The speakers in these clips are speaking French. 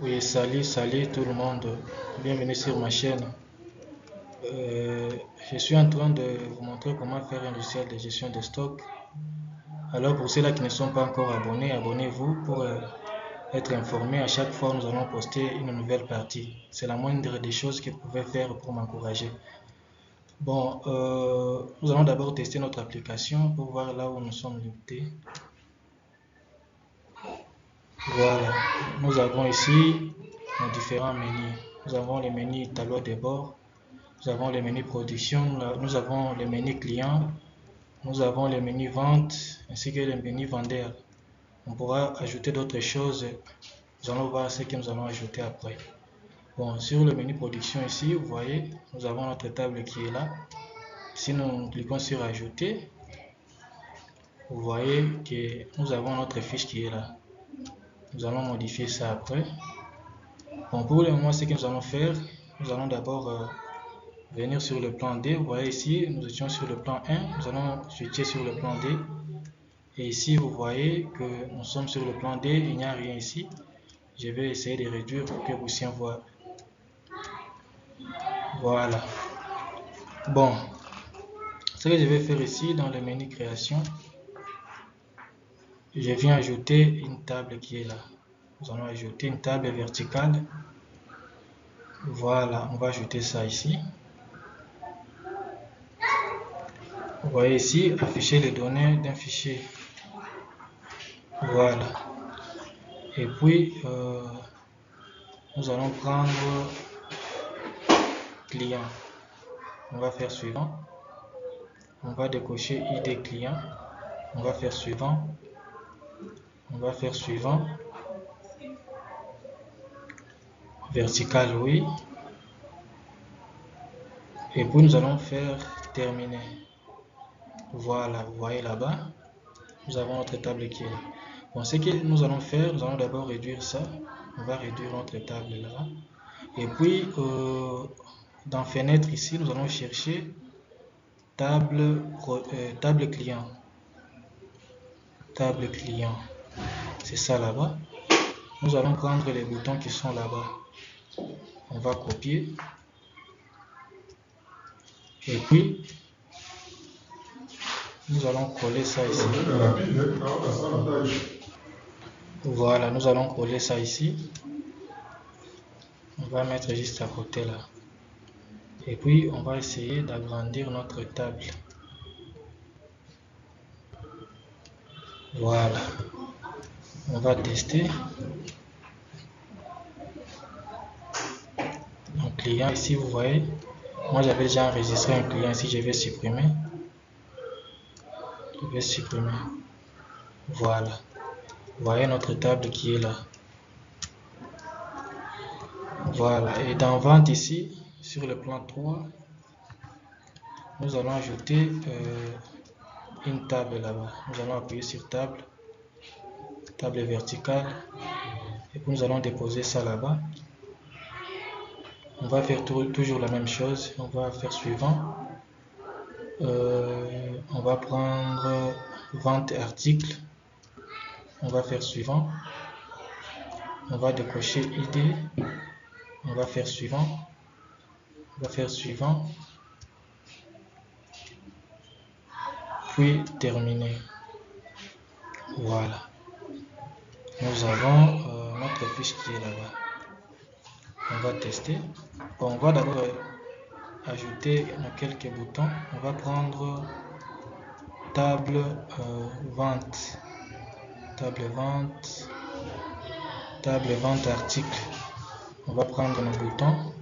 Oui, salut tout le monde. Bienvenue sur ma chaîne. Euh, je suis en train de vous montrer comment faire un logiciel de gestion de stock. Alors pour ceux-là qui ne sont pas encore abonnés, abonnez-vous pour être informés. À chaque fois, nous allons poster une nouvelle partie. C'est la moindre des choses que vous pouvez faire pour m'encourager. Bon, nous allons d'abord tester notre application pour voir là où nous sommes limités. Voilà, nous avons ici nos différents menus. Nous avons le menu tableau de bord. Nous avons le menu production, nous avons le menu client, nous avons le menu vente ainsi que le menu vendeur. On pourra ajouter d'autres choses. Nous allons voir ce que nous allons ajouter après. Bon, sur le menu production ici, vous voyez, nous avons notre table qui est là. Si nous cliquons sur ajouter, vous voyez que nous avons notre fiche qui est là. Nous allons modifier ça après. Bon, pour le moment, ce que nous allons faire, nous allons d'abord venir sur le plan D. Vous voyez ici, nous étions sur le plan 1, nous allons switcher sur le plan D. Et ici, vous voyez que nous sommes sur le plan D, il n'y a rien ici. Je vais essayer de réduire pour que vous puissiez voir. Voilà. Bon, ce que je vais faire ici dans le menu création, je viens ajouter une table qui est là. Nous allons ajouter une table verticale. Voilà, on va ajouter ça ici. Vous voyez ici, afficher les données d'un fichier. Voilà. Et puis, nous allons prendre client. On va faire suivant. On va décocher ID client. On va faire suivant. On va faire suivant. Vertical, oui. Et puis nous allons faire terminer. Voilà, vous voyez là-bas. Nous avons notre table qui est là. Bon, ce que nous allons faire, nous allons d'abord réduire ça. On va réduire notre table là. Et puis, dans fenêtre ici, nous allons chercher table client. Table client. C'est ça là-bas. Nous allons prendre les boutons qui sont là-bas. On va copier. Et puis, nous allons coller ça ici. Voilà, nous allons coller ça ici. On va mettre juste à côté là. Et puis, on va essayer d'agrandir notre table. Voilà. On va tester. Un client ici, vous voyez. Moi, j'avais déjà enregistré un client ici. Je vais supprimer. Je vais supprimer. Voilà. Vous voyez notre table qui est là. Voilà. Et dans vente ici, sur le plan 3, nous allons ajouter une table là-bas. Nous allons appuyer sur table. Table verticale. Et puis nous allons déposer ça là-bas. On va faire toujours la même chose. On va faire suivant. On va prendre vente article. On va faire suivant. On va décocher ID. On va faire suivant. On va faire suivant. Puis terminer. Voilà. Nous avons notre fiche qui est là-bas. On va tester. Bon, on va d'abord ajouter quelques boutons. On va prendre table vente. Table vente. Table vente article. On va prendre nos boutons.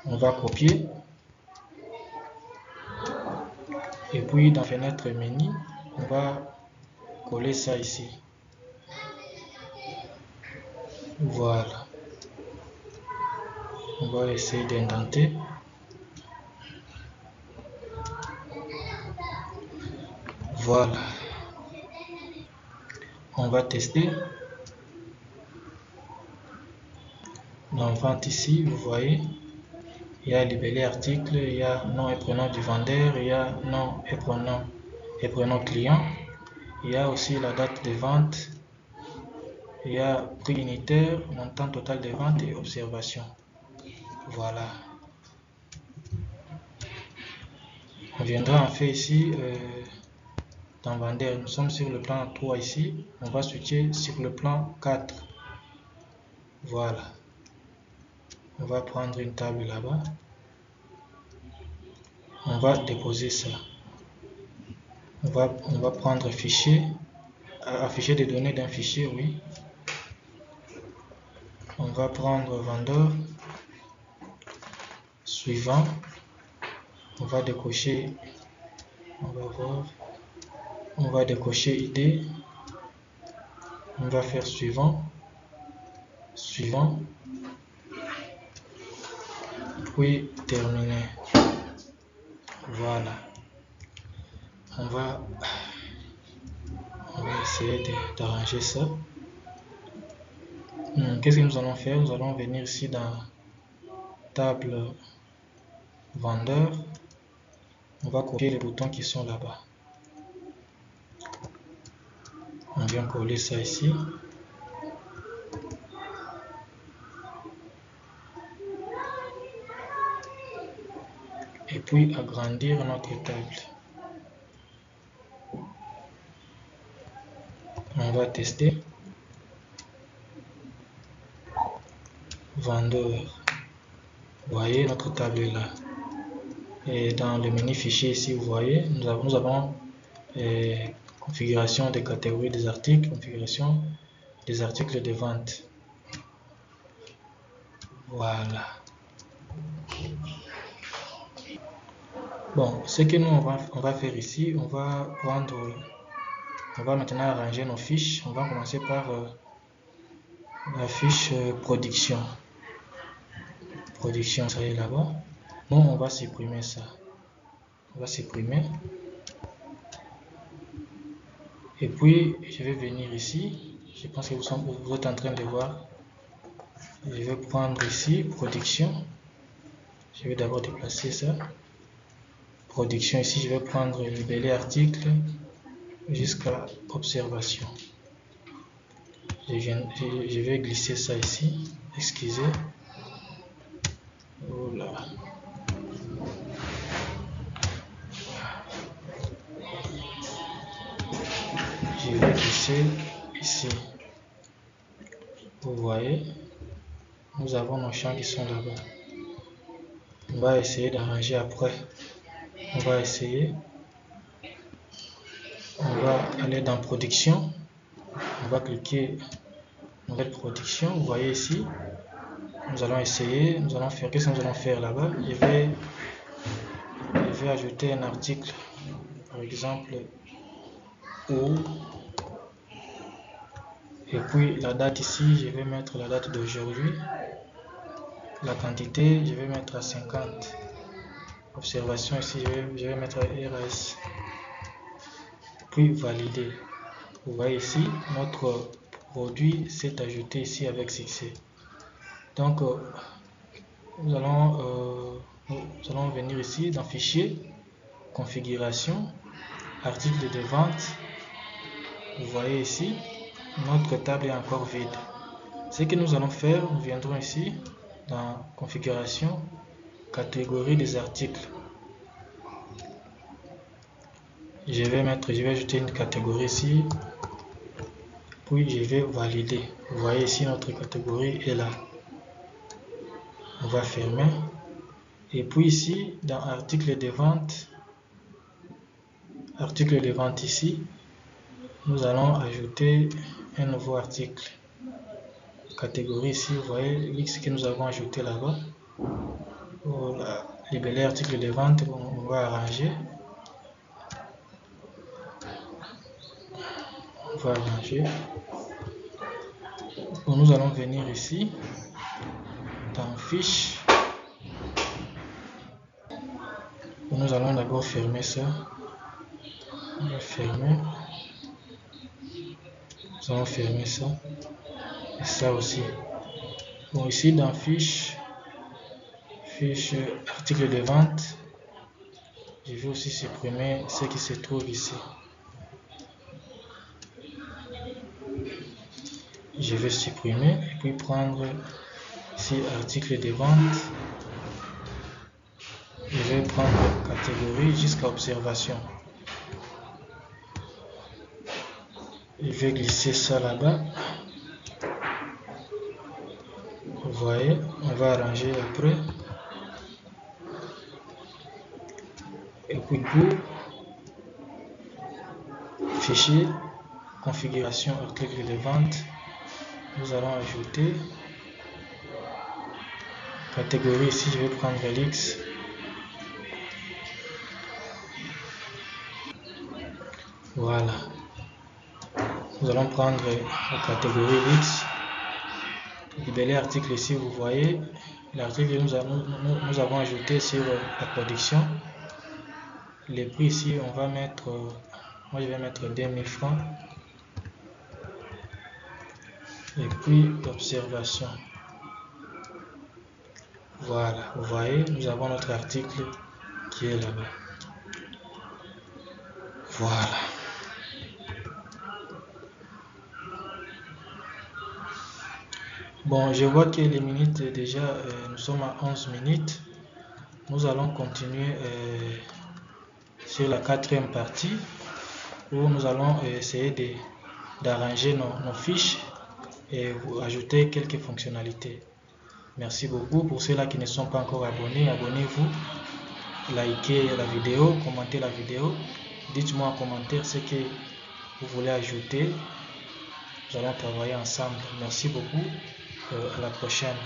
On va copier. Et puis dans fenêtre menu, on va coller ça ici. Voilà. On va essayer d'indenter. Voilà. On va tester. Dans vente ici, vous voyez, il y a libellé article, il y a nom et prénom du vendeur, il y a nom et prénom client, il y a aussi la date de vente, il y a prix unitaire, montant total des ventes et observation. Voilà. On viendra en fait ici dans vendeur. Nous sommes sur le plan 3 ici. On va switcher sur le plan 4. Voilà. On va prendre une table là-bas. On va déposer ça. On va prendre fichier. Afficher des données d'un fichier, oui. On va prendre vendeur. Suivant. On va décocher. On va voir. On va décocher ID. On va faire suivant. Suivant. Puis terminer. Voilà. On va essayer d'arranger ça. Qu'est-ce que nous allons faire? Nous allons venir ici dans table vendeur. On va copier les boutons qui sont là-bas. On vient coller ça ici. Et puis agrandir notre table. On va tester. Vendeur. Vous voyez, notre table est là. Et dans le menu fichier ici, vous voyez, nous avons configuration des catégories des articles, configuration des articles de vente. Voilà. Bon, ce que nous on va faire ici, on va maintenant arranger nos fiches. On va commencer par la fiche production. Production, ça y est là-bas. Nous, on va supprimer ça. On va supprimer. Et puis, je vais venir ici. Je pense que vous êtes en train de voir. Je vais prendre ici, production. Je vais d'abord déplacer ça. Production, ici, je vais prendre le libellé article jusqu'à observation. Je vais glisser ça ici. Excusez. Voilà. Je vais glisser ici. Vous voyez, nous avons nos champs qui sont là-bas. On va essayer d'arranger après. On va essayer. On va aller dans production. On va cliquer nouvelle production. Vous voyez ici. Nous allons essayer. Nous allons faire. Qu'est-ce que nous allons faire là-bas? Je vais ajouter un article. Par exemple, ou. Et puis la date ici, je vais mettre la date d'aujourd'hui. La quantité, je vais mettre à 50. Observation ici, je vais mettre à RS. Puis valider. Vous voyez ici, notre produit s'est ajouté ici avec succès. Donc, nous allons venir ici dans Fichier, Configuration, Article de vente. Vous voyez ici, notre table est encore vide. Ce que nous allons faire, nous viendrons ici dans Configuration, Catégorie des articles. Je vais ajouter une catégorie ici, puis je vais valider. Vous voyez ici, notre catégorie est là. On va fermer. Et puis ici, dans article de vente ici, nous allons ajouter un nouveau article. Catégorie ici, vous voyez ce que nous avons ajouté là-bas. Voilà, libellé article de vente, on va arranger. On va arranger. Bon, nous allons venir ici dans fiche. Nous allons d'abord fermer ça. On va fermer. Nous allons fermer ça. Et ça aussi. Bon, ici dans fiche article de vente, je vais aussi supprimer ce qui se trouve ici. je vais supprimer et puis prendre ici article de vente. Je vais prendre catégorie jusqu'à observation. Je vais glisser ça là-bas. Vous voyez, on va arranger après. Et puis pour fichier, configuration article de vente, nous allons ajouter catégorie. Ici, je vais prendre l'X. Voilà. Nous allons prendre la catégorie X. Libeller article ici, vous voyez l'article que nous avons ajouté sur la production. Les prix ici, on va mettre, moi je vais mettre 2000 francs. Et puis l'observation. Voilà, vous voyez, nous avons notre article qui est là-bas. Voilà. Bon, je vois que les minutes déjà, nous sommes à 11 minutes. Nous allons continuer sur la quatrième partie où nous allons essayer d'arranger nos fiches et vous ajouter quelques fonctionnalités. Merci beaucoup. Pour ceux-là qui ne sont pas encore abonnés, abonnez-vous, likez la vidéo, commentez la vidéo. Dites-moi en commentaire ce que vous voulez ajouter. Nous allons travailler ensemble. Merci beaucoup. À la prochaine.